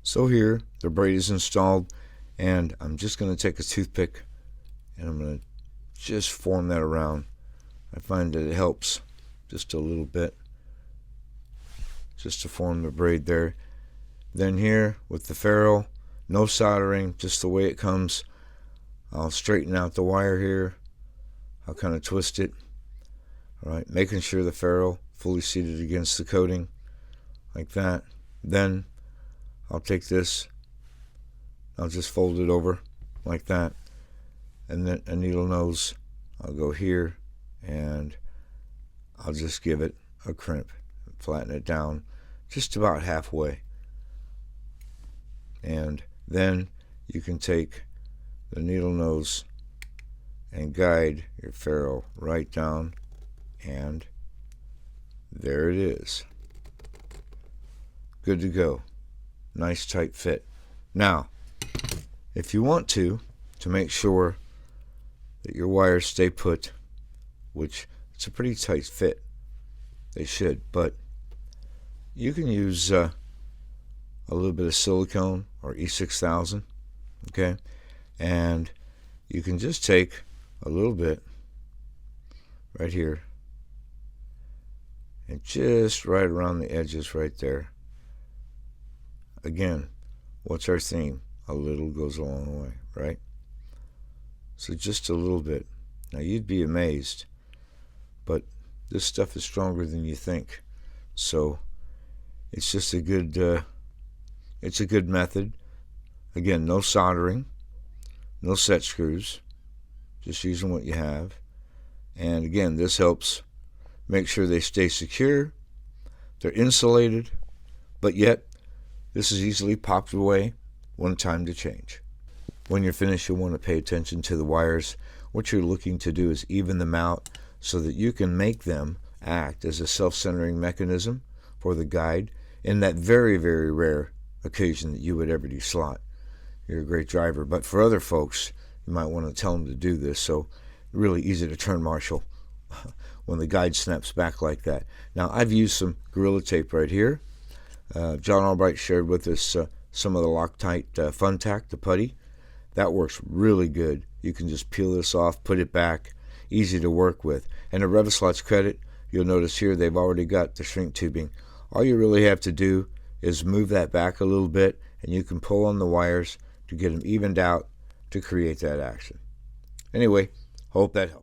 So here, the braid is installed, and I'm just going to take a toothpick and I'm going to just form that around. I find that it helps just a little bit, just to form the braid there. Then here, with the ferrule, no soldering, just the way it comes. I'll straighten out the wire here. I'll kind of twist it. Alright, making sure the ferrule fully seated against the coating, like that. Then I'll take this, I'll just fold it over like that, and then a needle nose, I'll go here and I'll just give it a crimp, flatten it down just about halfway. And then you can take the needle nose and guide your ferrule right down, and there it is. Good to go. Nice tight fit. Now, if you want to make sure that your wires stay put, which it's a pretty tight fit, they should, but you can use a little bit of silicone or E6000, okay, and you can just take a little bit right here and just right around the edges right there. Again, what's our theme? A little goes a long way, right? So just a little bit. Now you'd be amazed, but this stuff is stronger than you think. So it's just a good method. Again, no soldering, no set screws, just using what you have. And again, this helps make sure they stay secure, they're insulated, but yet this is easily popped away when time to change. When you're finished, you'll want to pay attention to the wires. What you're looking to do is even them out so that you can make them act as a self-centering mechanism for the guide in that very, very rare occasion that you would ever deslot. You're a great driver, but for other folks, you might want to tell them to do this. So really easy to turn marshal when the guide snaps back like that. Now, I've used some Gorilla Tape right here. John Albright shared with us some of the Loctite Fun Tack, the putty. That works really good. You can just peel this off, put it back, easy to work with. And to Revoslot's credit, you'll notice here they've already got the shrink tubing. All you really have to do is move that back a little bit, and you can pull on the wires to get them evened out to create that action. Anyway, hope that helps.